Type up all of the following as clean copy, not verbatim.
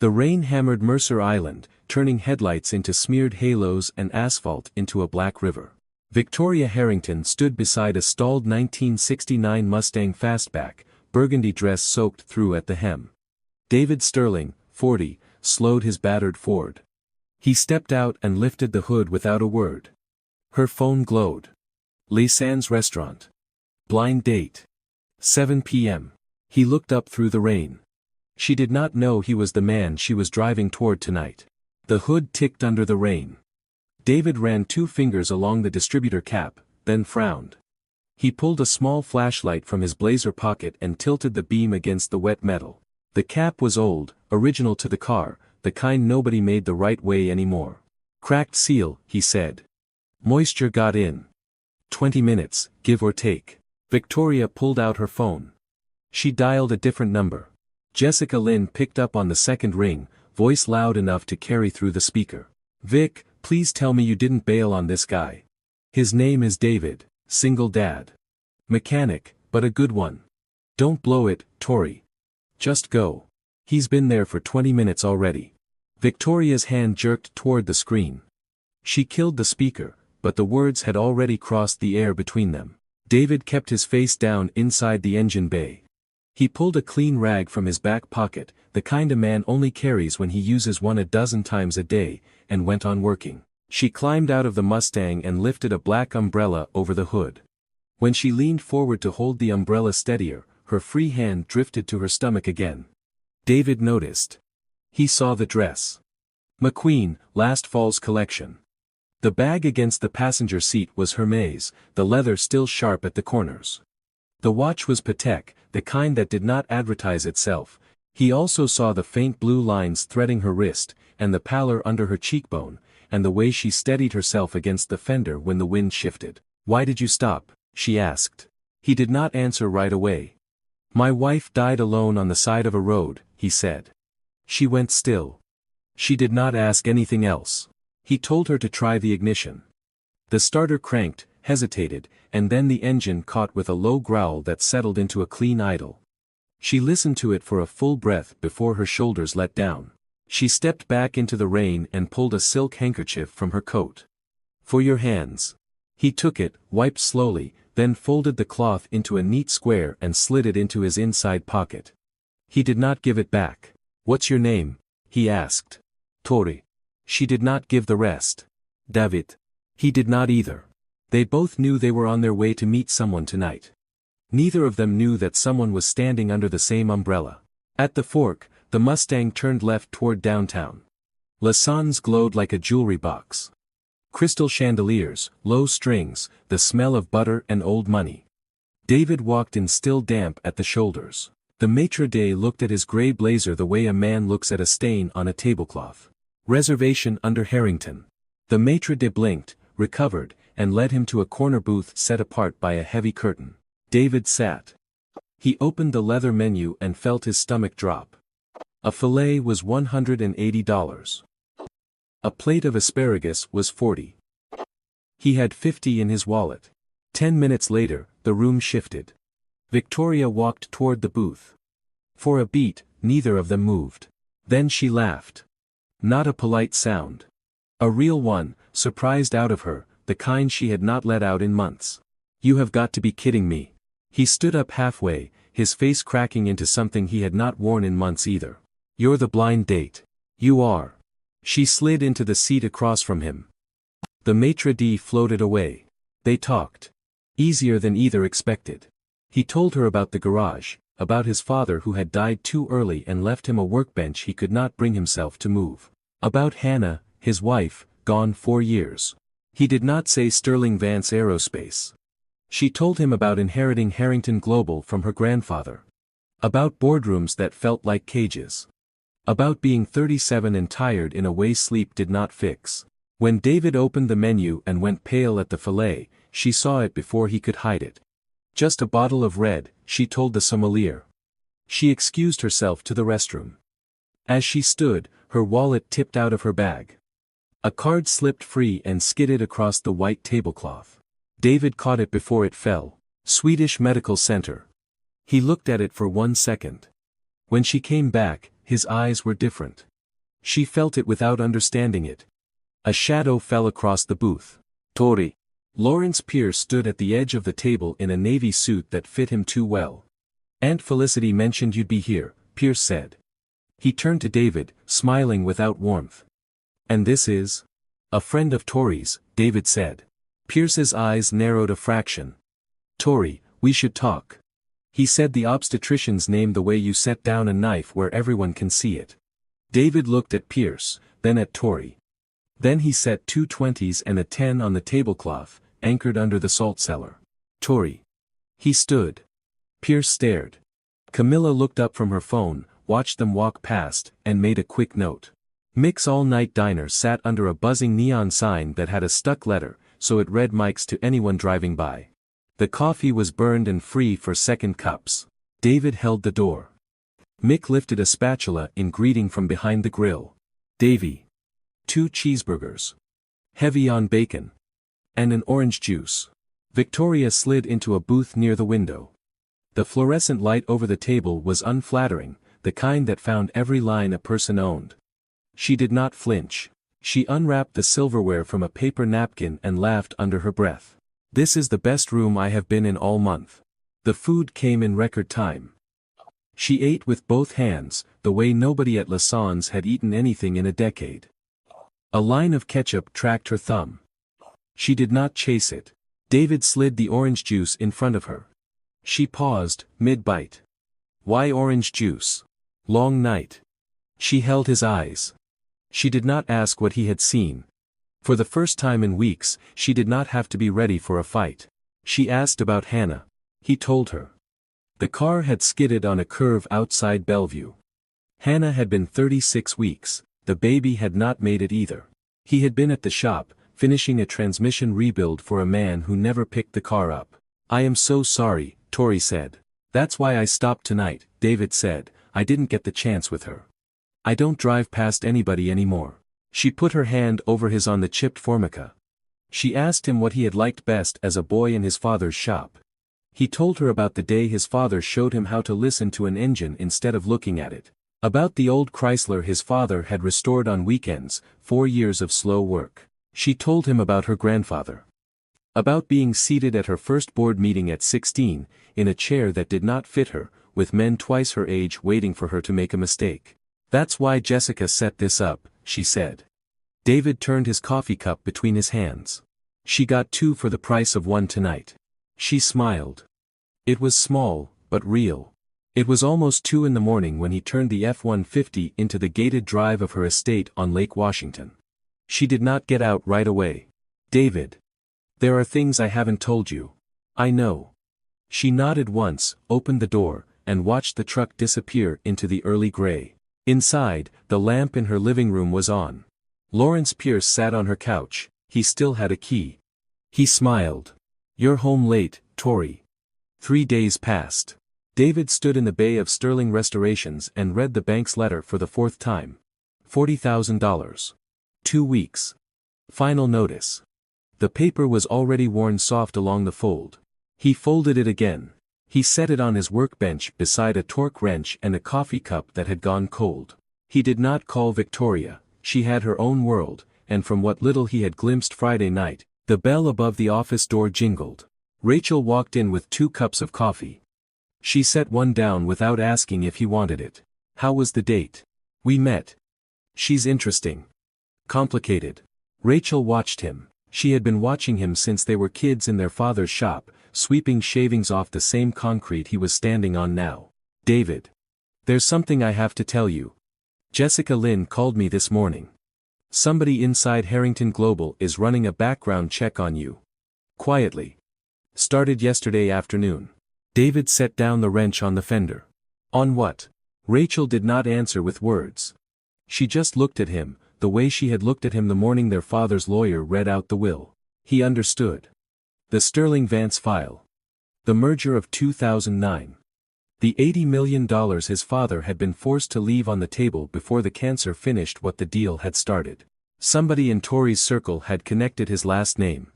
The rain hammered Mercer Island, turning headlights into smeared halos and asphalt into a black river. Victoria Harrington stood beside a stalled 1969 Mustang Fastback, burgundy dress soaked through at the hem. David Sterling, 40, slowed his battered Ford. He stepped out and lifted the hood without a word. Her phone glowed. Les Sands Restaurant. Blind date. 7 p.m. He looked up through the rain. She did not know he was the man she was driving toward tonight. The hood ticked under the rain. David ran 2 fingers along the distributor cap, then frowned. He pulled a small flashlight from his blazer pocket and tilted the beam against the wet metal. The cap was old, original to the car, the kind nobody made the right way anymore. Cracked seal, he said. Moisture got in. 20 minutes, give or take. Victoria pulled out her phone. She dialed a different number. Jessica Lynn picked up on the second ring, voice loud enough to carry through the speaker. Vic, please tell me you didn't bail on this guy. His name is David, single dad. Mechanic, but a good one. Don't blow it, Tori. Just go. He's been there for 20 minutes already. Victoria's hand jerked toward the screen. She killed the speaker, but the words had already crossed the air between them. David kept his face down inside the engine bay. He pulled a clean rag from his back pocket, the kind a man only carries when he uses one a dozen times a day, and went on working. She climbed out of the Mustang and lifted a black umbrella over the hood. When she leaned forward to hold the umbrella steadier, her free hand drifted to her stomach again. David noticed. He saw the dress. McQueen, last fall's collection. The bag against the passenger seat was Hermès, the leather still sharp at the corners. The watch was Patek, the kind that did not advertise itself. He also saw the faint blue lines threading her wrist, and the pallor under her cheekbone, and the way she steadied herself against the fender when the wind shifted. Why did you stop? She asked. He did not answer right away. My wife died alone on the side of a road, he said. She went still. She did not ask anything else. He told her to try the ignition. The starter cranked, hesitated, and then the engine caught with a low growl that settled into a clean idle. She listened to it for a full breath before her shoulders let down. She stepped back into the rain and pulled a silk handkerchief from her coat. For your hands. He took it, wiped slowly, then folded the cloth into a neat square and slid it into his inside pocket. He did not give it back. What's your name? He asked. Tori. She did not give the rest. David. He did not either. They both knew they were on their way to meet someone tonight. Neither of them knew that someone was standing under the same umbrella. At the fork, the Mustang turned left toward downtown. Les Sands glowed like a jewelry box. Crystal chandeliers, low strings, the smell of butter and old money. David walked in still damp at the shoulders. The maitre d' looked at his gray blazer the way a man looks at a stain on a tablecloth. Reservation under Harrington. The maitre d' blinked, recovered, and led him to a corner booth set apart by a heavy curtain. David sat. He opened the leather menu and felt his stomach drop. A fillet was $180. A plate of asparagus was $40. He had $50 in his wallet. 10 minutes later, the room shifted. Victoria walked toward the booth. For a beat, neither of them moved. Then she laughed. Not a polite sound. A real one, surprised out of her, the kind she had not let out in months. You have got to be kidding me. He stood up halfway, his face cracking into something he had not worn in months either. You're the blind date. You are. She slid into the seat across from him. The maitre d' floated away. They talked. Easier than either expected. He told her about the garage, about his father who had died too early and left him a workbench he could not bring himself to move. About Hannah, his wife, gone 4 years. He did not say Sterling Vance Aerospace. She told him about inheriting Harrington Global from her grandfather. About boardrooms that felt like cages. About being 37 and tired in a way sleep did not fix. When David opened the menu and went pale at the fillet, she saw it before he could hide it. Just a bottle of red, she told the sommelier. She excused herself to the restroom. As she stood, her wallet tipped out of her bag. A card slipped free and skidded across the white tablecloth. David caught it before it fell. Swedish Medical Center. He looked at it for 1 second. When she came back, his eyes were different. She felt it without understanding it. A shadow fell across the booth. Tori. Lawrence Pierce stood at the edge of the table in a navy suit that fit him too well. Aunt Felicity mentioned you'd be here, Pierce said. He turned to David, smiling without warmth. And this is? A friend of Tori's, David said. Pierce's eyes narrowed a fraction. Tori, we should talk. He said the obstetrician's name the way you set down a knife where everyone can see it. David looked at Pierce, then at Tori. Then he set 2 20s and a 10 on the tablecloth, anchored under the salt cellar. Tori. He stood. Pierce stared. Camilla looked up from her phone, watched them walk past, and made a quick note. Mick's all-night diner sat under a buzzing neon sign that had a stuck letter, so it read Mike's to anyone driving by. The coffee was burned and free for second cups. David held the door. Mick lifted a spatula in greeting from behind the grill. Davy. 2 cheeseburgers. Heavy on bacon. And an orange juice. Victoria slid into a booth near the window. The fluorescent light over the table was unflattering, the kind that found every line a person owned. She did not flinch. She unwrapped the silverware from a paper napkin and laughed under her breath. This is the best room I have been in all month. The food came in record time. She ate with both hands, the way nobody at Lasson's had eaten anything in a decade. A line of ketchup tracked her thumb. She did not chase it. David slid the orange juice in front of her. She paused, mid-bite. Why orange juice? Long night. She held his eyes. She did not ask what he had seen. For the first time in weeks, she did not have to be ready for a fight. She asked about Hannah. He told her. The car had skidded on a curve outside Bellevue. Hannah had been 36 weeks, the baby had not made it either. He had been at the shop, finishing a transmission rebuild for a man who never picked the car up. I am so sorry, Tori said. That's why I stopped tonight, David said. I didn't get the chance with her. I don't drive past anybody anymore. She put her hand over his on the chipped formica. She asked him what he had liked best as a boy in his father's shop. He told her about the day his father showed him how to listen to an engine instead of looking at it. About the old Chrysler his father had restored on weekends, 4 years of slow work. She told him about her grandfather. About being seated at her first board meeting at 16, in a chair that did not fit her, with men twice her age waiting for her to make a mistake. That's why Jessica set this up, she said. David turned his coffee cup between his hands. She got 2 for the price of 1 tonight. She smiled. It was small, but real. It was almost 2 in the morning when he turned the F-150 into the gated drive of her estate on Lake Washington. She did not get out right away. David. There are things I haven't told you. I know. She nodded once, opened the door, and watched the truck disappear into the early gray. Inside, the lamp in her living room was on. Lawrence Pierce sat on her couch, he still had a key. He smiled. You're home late, Tori. 3 days passed. David stood in the bay of Sterling Restorations and read the bank's letter for the 4th time. $40,000. 2 weeks. Final notice. The paper was already worn soft along the fold. He folded it again. He set it on his workbench beside a torque wrench and a coffee cup that had gone cold. He did not call Victoria, she had her own world, and from what little he had glimpsed Friday night, the bell above the office door jingled. Rachel walked in with 2 cups of coffee. She set one down without asking if he wanted it. How was the date? We met. She's interesting. Complicated. Rachel watched him. She had been watching him since they were kids in their father's shop, sweeping shavings off the same concrete he was standing on now. David. There's something I have to tell you. Jessica Lynn called me this morning. Somebody inside Harrington Global is running a background check on you. Quietly. Started yesterday afternoon. David set down the wrench on the fender. On what? Rachel did not answer with words. She just looked at him, the way she had looked at him the morning their father's lawyer read out the will. He understood. The Sterling Vance file. The merger of 2009. The $80 million his father had been forced to leave on the table before the cancer finished what the deal had started. Somebody in Tori's circle had connected his last name.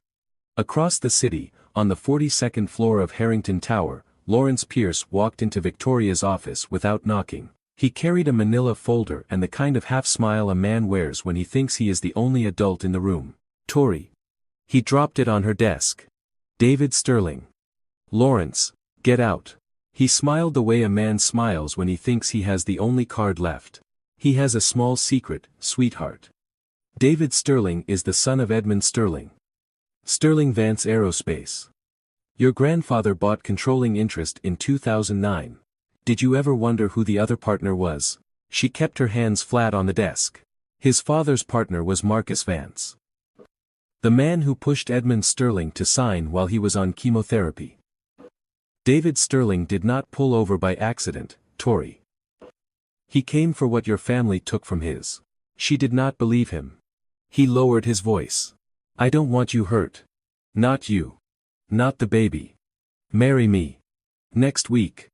Across the city, on the 42nd floor of Harrington Tower, Lawrence Pierce walked into Victoria's office without knocking. He carried a manila folder and the kind of half-smile a man wears when he thinks he is the only adult in the room. Tori. He dropped it on her desk. David Sterling. Lawrence, get out. He smiled the way a man smiles when he thinks he has the only card left. He has a small secret, sweetheart. David Sterling is the son of Edmund Sterling. Sterling Vance Aerospace. Your grandfather bought controlling interest in 2009. Did you ever wonder who the other partner was? She kept her hands flat on the desk. His father's partner was Marcus Vance. The man who pushed Edmund Sterling to sign while he was on chemotherapy. David Sterling did not pull over by accident, Tori. He came for what your family took from his. She did not believe him. He lowered his voice. I don't want you hurt. Not you. Not the baby. Marry me. Next week.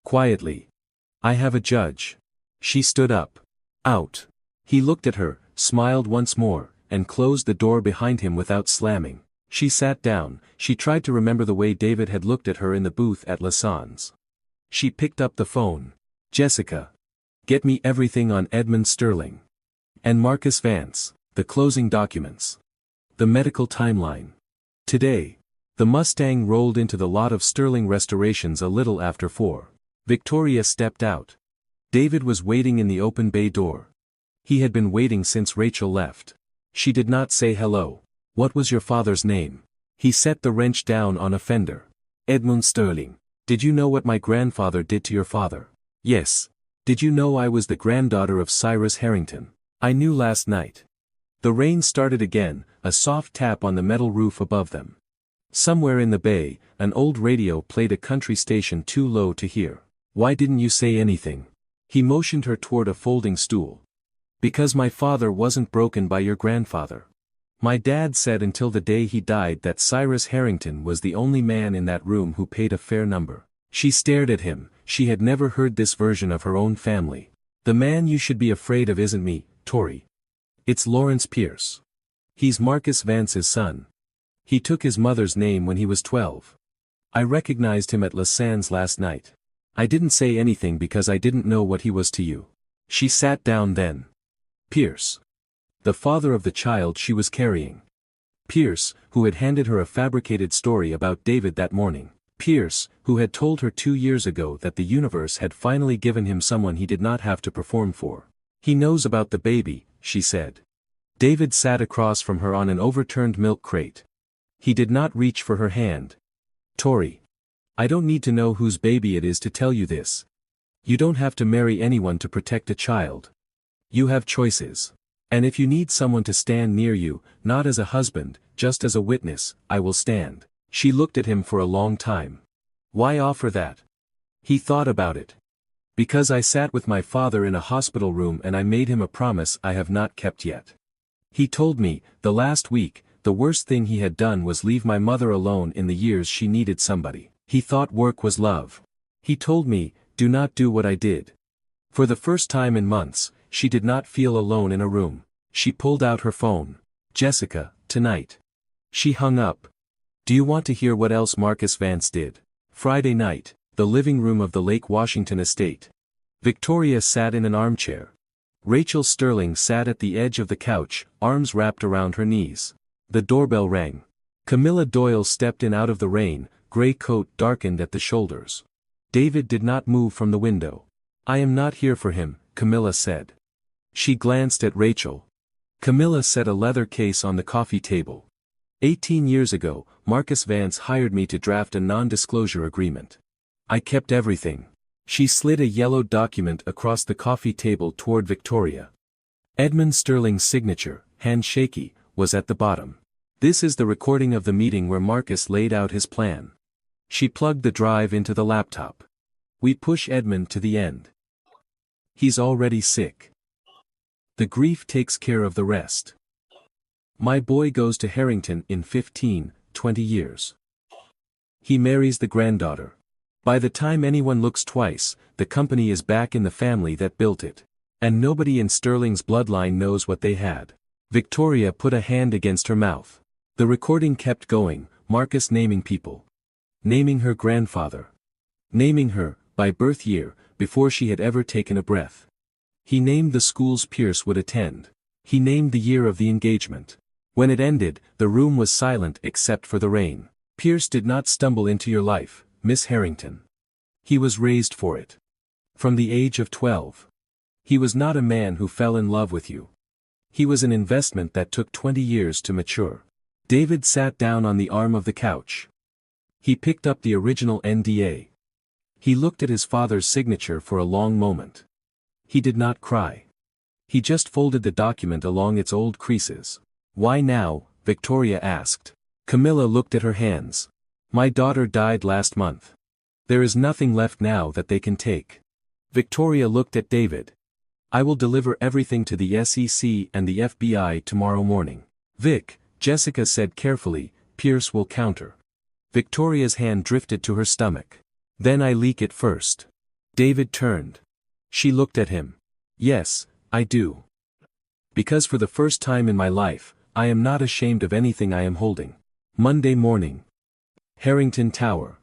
Quietly. I have a judge. She stood up. Out. He looked at her, smiled once more, and closed the door behind him without slamming. She sat down. She tried to remember the way David had looked at her in the booth at Lasson's. She picked up the phone. Jessica. Get me everything on Edmund Sterling. And Marcus Vance, the closing documents. The medical timeline. Today. The Mustang rolled into the lot of Sterling Restorations a little after 4. Victoria stepped out. David was waiting in the open bay door. He had been waiting since Rachel left. She did not say hello. What was your father's name? He set the wrench down on a fender. Edmund Sterling. Did you know what my grandfather did to your father? Yes. Did you know I was the granddaughter of Cyrus Harrington? I knew last night. The rain started again, a soft tap on the metal roof above them. Somewhere in the bay, an old radio played a country station too low to hear. Why didn't you say anything? He motioned her toward a folding stool. Because my father wasn't broken by your grandfather. My dad said until the day he died that Cyrus Harrington was the only man in that room who paid a fair number. She stared at him. She had never heard this version of her own family. The man you should be afraid of isn't me, Tori. It's Lawrence Pierce. He's Marcus Vance's son. He took his mother's name when he was 12. I recognized him at Lasson's last night. I didn't say anything because I didn't know what he was to you. She sat down then. Pierce. The father of the child she was carrying. Pierce, who had handed her a fabricated story about David that morning. Pierce, who had told her 2 years ago that the universe had finally given him someone he did not have to perform for. He knows about the baby, she said. David sat across from her on an overturned milk crate. He did not reach for her hand. Tori. I don't need to know whose baby it is to tell you this. You don't have to marry anyone to protect a child. You have choices. And if you need someone to stand near you, not as a husband, just as a witness, I will stand. She looked at him for a long time. Why offer that? He thought about it. Because I sat with my father in a hospital room and I made him a promise I have not kept yet. He told me, the last week, the worst thing he had done was leave my mother alone in the years she needed somebody. He thought work was love. He told me, do not do what I did. For the first time in months, she did not feel alone in a room. She pulled out her phone. Jessica, tonight. She hung up. Do you want to hear what else Marcus Vance did? Friday night, the living room of the Lake Washington estate. Victoria sat in an armchair. Rachel Sterling sat at the edge of the couch, arms wrapped around her knees. The doorbell rang. Camilla Doyle stepped in out of the rain, gray coat darkened at the shoulders. David did not move from the window. I am not here for him, Camilla said. She glanced at Rachel. Camilla set a leather case on the coffee table. 18 years ago, Marcus Vance hired me to draft a non-disclosure agreement. I kept everything. She slid a yellow document across the coffee table toward Victoria. Edmund Sterling's signature, hand shaky, was at the bottom. This is the recording of the meeting where Marcus laid out his plan. She plugged the drive into the laptop. We push Edmund to the end. He's already sick. The grief takes care of the rest. My boy goes to Harrington in 15, 20 years. He marries the granddaughter. By the time anyone looks twice, the company is back in the family that built it. And nobody in Sterling's bloodline knows what they had. Victoria put a hand against her mouth. The recording kept going, Marcus naming people. Naming her grandfather. Naming her, by birth year, before she had ever taken a breath. He named the schools Pierce would attend. He named the year of the engagement. When it ended, the room was silent except for the rain. Pierce did not stumble into your life, Miss Harrington. He was raised for it. From the age of 12. He was not a man who fell in love with you. He was an investment that took 20 years to mature. David sat down on the arm of the couch. He picked up the original NDA. He looked at his father's signature for a long moment. He did not cry. He just folded the document along its old creases. "Why now?" Victoria asked. Camilla looked at her hands. "My daughter died last month. There is nothing left now that they can take." Victoria looked at David. "I will deliver everything to the SEC and the FBI tomorrow morning." "Vic," Jessica said carefully, "Pierce will counter." Victoria's hand drifted to her stomach. "Then I leak it first." David turned. She looked at him. "Yes, I do. Because for the first time in my life, I am not ashamed of anything I am holding." Monday morning. Harrington Tower.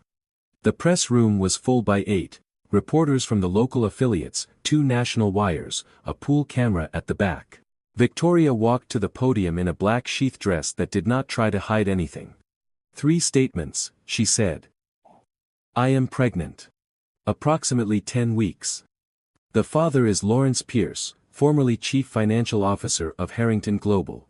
The press room was full by 8. Reporters from the local affiliates, 2 national wires, a pool camera at the back. Victoria walked to the podium in a black sheath dress that did not try to hide anything. 3 statements, she said. "I am pregnant. Approximately 10 weeks. The father is Lawrence Pierce, formerly Chief Financial Officer of Harrington Global.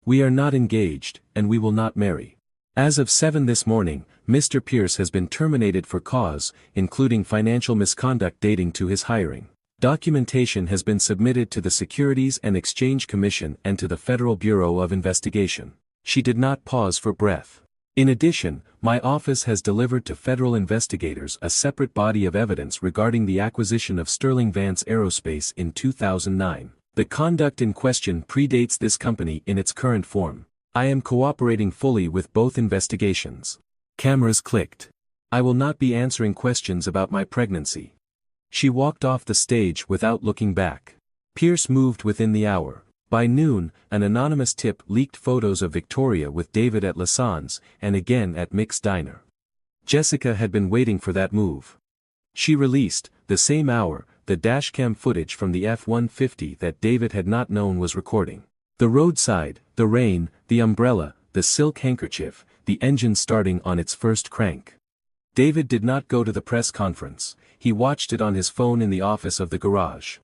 We are not engaged, and we will not marry. As of 7 this morning, Mr. Pierce has been terminated for cause, including financial misconduct dating to his hiring. Documentation has been submitted to the Securities and Exchange Commission and to the Federal Bureau of Investigation." She did not pause for breath. "In addition, my office has delivered to federal investigators a separate body of evidence regarding the acquisition of Sterling Vance Aerospace in 2009. The conduct in question predates this company in its current form. I am cooperating fully with both investigations." Cameras clicked. "I will not be answering questions about my pregnancy." She walked off the stage without looking back. Pierce moved within the hour. By noon, an anonymous tip leaked photos of Victoria with David at Lassan's, and again at Mick's diner. Jessica had been waiting for that move. She released, the same hour, the dashcam footage from the F-150 that David had not known was recording. The roadside, the rain, the umbrella, the silk handkerchief, the engine starting on its first crank. David did not go to the press conference. He watched it on his phone in the office of the garage.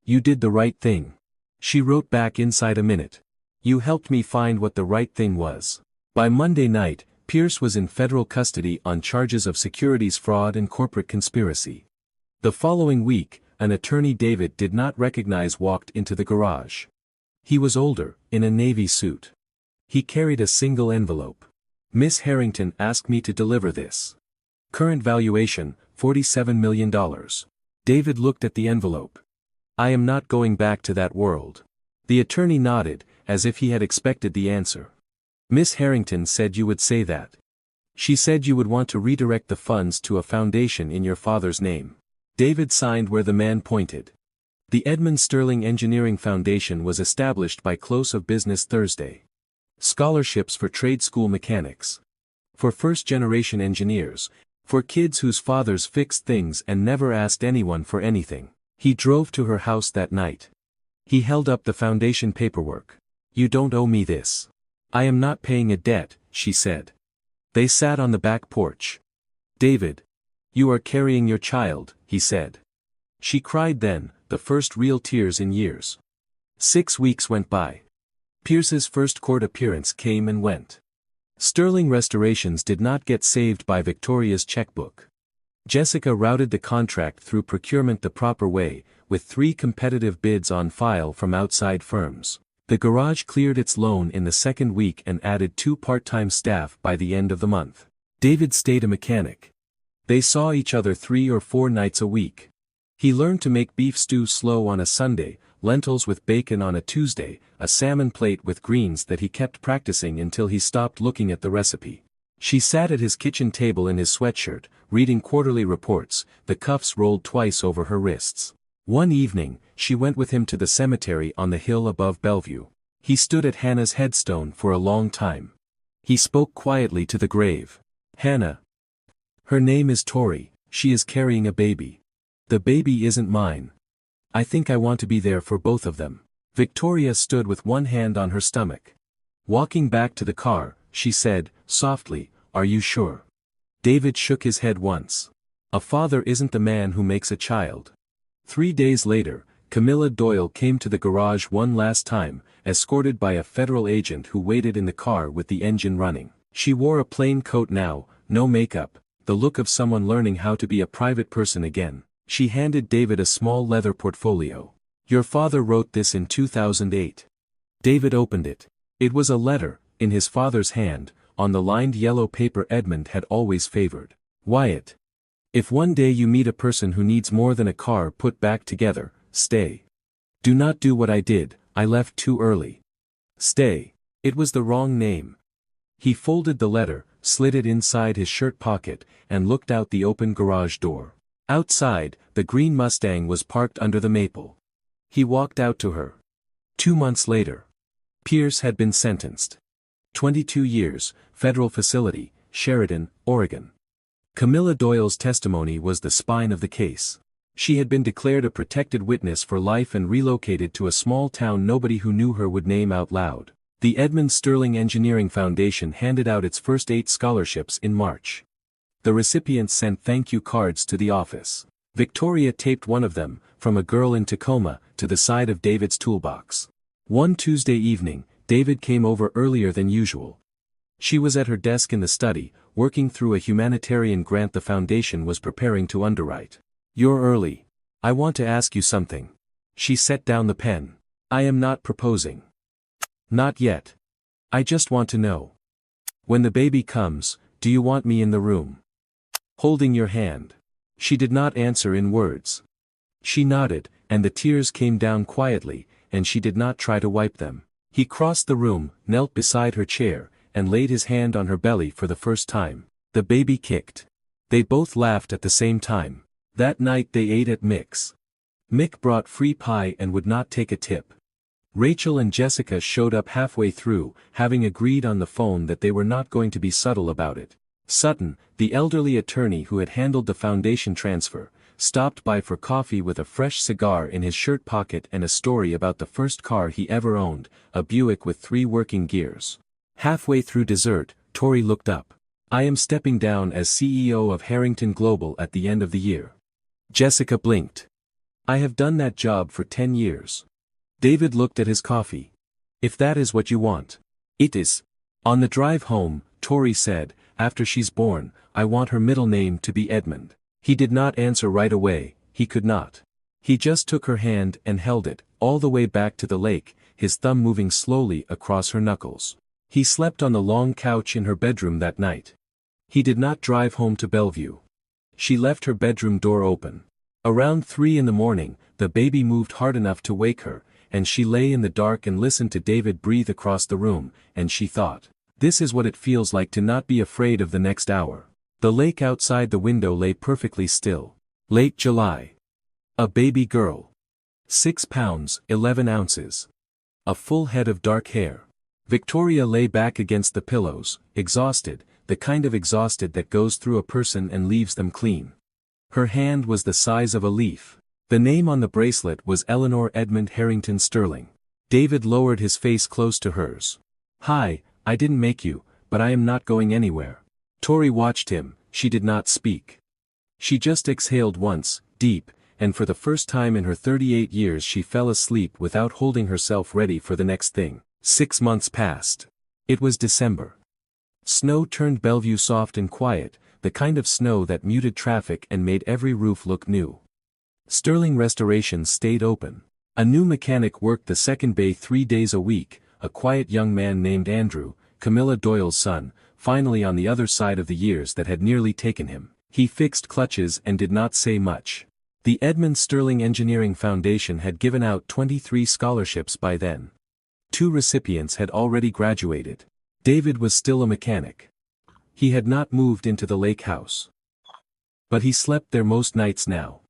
"You did the right thing." She wrote back inside a minute. "You helped me find what the right thing was." By Monday night, Pierce was in federal custody on charges of securities fraud and corporate conspiracy. The following week, an attorney David did not recognize walked into the garage. He was older, in a navy suit. He carried a single envelope. "Miss Harrington asked me to deliver this. Current valuation, $47 million. David looked at the envelope. "I am not going back to that world." The attorney nodded, as if he had expected the answer. "Miss Harrington said you would say that. She said you would want to redirect the funds to a foundation in your father's name." David signed where the man pointed. The Edmund Sterling Engineering Foundation was established by close of business Thursday. Scholarships for trade school mechanics. For first-generation engineers. For kids whose fathers fixed things and never asked anyone for anything. He drove to her house that night. He held up the foundation paperwork. "You don't owe me this." "I am not paying a debt," she said. They sat on the back porch. "David. You are carrying your child," he said. She cried then, the first real tears in years. 6 weeks went by. Pierce's first court appearance came and went. Sterling Restorations did not get saved by Victoria's checkbook. Jessica routed the contract through procurement the proper way, with 3 competitive bids on file from outside firms. The garage cleared its loan in the second week and added 2 part-time staff by the end of the month. David stayed a mechanic. They saw each other 3 or 4 nights a week. He learned to make beef stew slow on a Sunday, lentils with bacon on a Tuesday, a salmon plate with greens that he kept practicing until he stopped looking at the recipe. She sat at his kitchen table in his sweatshirt, reading quarterly reports, the cuffs rolled twice over her wrists. One evening, she went with him to the cemetery on the hill above Bellevue. He stood at Hannah's headstone for a long time. He spoke quietly to the grave. "Hannah. Her name is Tori, she is carrying a baby. The baby isn't mine. I think I want to be there for both of them. Victoria stood with one hand on her stomach. Walking back to the car, she said, softly, "Are you sure?" David shook his head once. A father isn't the man who makes a child. 3 days later, Camilla Doyle came to the garage one last time, escorted by a federal agent who waited in the car with the engine running. She wore a plain coat now, no makeup, the look of someone learning how to be a private person again. She handed David a small leather portfolio. "Your father wrote this in 2008. David opened it. It was a letter, in his father's hand, on the lined yellow paper Edmund had always favored. Wyatt. If one day you meet a person who needs more than a car put back together, stay. Do not do what I did, I left too early. Stay. It was the wrong name." He folded the letter, slid it inside his shirt pocket, and looked out the open garage door. Outside, the green Mustang was parked under the maple. He walked out to her. 2 months later. Pierce had been sentenced. 22 years, federal facility, Sheridan, Oregon. Camilla Doyle's testimony was the spine of the case. She had been declared a protected witness for life and relocated to a small town nobody who knew her would name out loud. The Edmund Sterling Engineering Foundation handed out its first 8 scholarships in March. The recipients sent thank you cards to the office. Victoria taped one of them, "From a Girl in Tacoma," to the side of David's toolbox. One Tuesday evening, David came over earlier than usual. She was at her desk in the study, working through a humanitarian grant the foundation was preparing to underwrite. "You're early. I want to ask you something." She set down the pen. "I am not proposing. Not yet. I just want to know. When the baby comes, do you want me in the room? Holding your hand." She did not answer in words. She nodded, and the tears came down quietly, and she did not try to wipe them. He crossed the room, knelt beside her chair, and laid his hand on her belly for the first time. The baby kicked. They both laughed at the same time. That night they ate at Mick's. Mick brought free pie and would not take a tip. Rachel and Jessica showed up halfway through, having agreed on the phone that they were not going to be subtle about it. Sutton, the elderly attorney who had handled the foundation transfer, stopped by for coffee with a fresh cigar in his shirt pocket and a story about the first car he ever owned, a Buick with 3 working gears. Halfway through dessert, Tori looked up. "I am stepping down as CEO of Harrington Global at the end of the year." Jessica blinked. "I have done that job for 10 years. David looked at his coffee. "If that is what you want." "It is." On the drive home, Tori said, "After she's born, I want her middle name to be Edmund." He did not answer right away, he could not. He just took her hand and held it, all the way back to the lake, his thumb moving slowly across her knuckles. He slept on the long couch in her bedroom that night. He did not drive home to Bellevue. She left her bedroom door open. Around 3 in the morning, the baby moved hard enough to wake her, and she lay in the dark and listened to David breathe across the room, and she thought, "This is what it feels like to not be afraid of the next hour." The lake outside the window lay perfectly still. Late July. A baby girl. 6 pounds, 11 ounces. A full head of dark hair. Victoria lay back against the pillows, exhausted, the kind of exhausted that goes through a person and leaves them clean. Her hand was the size of a leaf. The name on the bracelet was Eleanor Edmund Harrington Sterling. David lowered his face close to hers. "Hi, I didn't make you, but I am not going anywhere." Tori watched him, she did not speak. She just exhaled once, deep, and for the first time in her 38 years she fell asleep without holding herself ready for the next thing. 6 months passed. It was December. Snow turned Bellevue soft and quiet, the kind of snow that muted traffic and made every roof look new. Sterling Restoration stayed open. A new mechanic worked the second bay 3 days a week, a quiet young man named Andrew, Camilla Doyle's son, finally on the other side of the years that had nearly taken him. He fixed clutches and did not say much. The Edmund Sterling Engineering Foundation had given out 23 scholarships by then. 2 recipients had already graduated. David was still a mechanic. He had not moved into the lake house. But he slept there most nights now.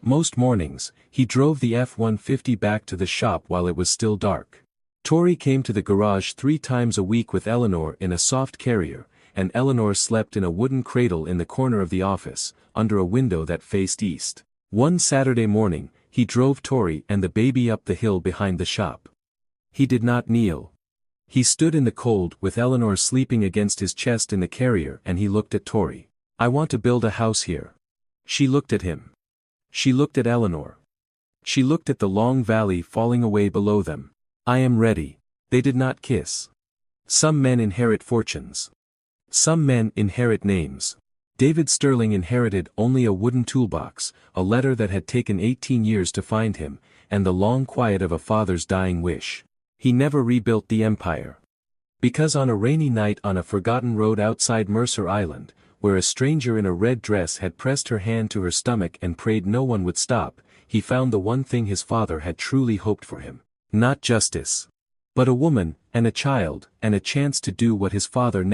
Most mornings, he drove the F-150 back to the shop while it was still dark. Tori came to the garage 3 times a week with Eleanor in a soft carrier, and Eleanor slept in a wooden cradle in the corner of the office, under a window that faced east. One Saturday morning, he drove Tori and the baby up the hill behind the shop. He did not kneel. He stood in the cold with Eleanor sleeping against his chest in the carrier, and he looked at Tori. "I want to build a house here." She looked at him. She looked at Eleanor. She looked at the long valley falling away below them. "I am ready." They did not kiss. Some men inherit fortunes. Some men inherit names. David Sterling inherited only a wooden toolbox, a letter that had taken 18 years to find him, and the long quiet of a father's dying wish. He never rebuilt the empire. Because on a rainy night on a forgotten road outside Mercer Island, where a stranger in a red dress had pressed her hand to her stomach and prayed no one would stop, he found the one thing his father had truly hoped for him. Not justice, but a woman, and a child, and a chance to do what his father never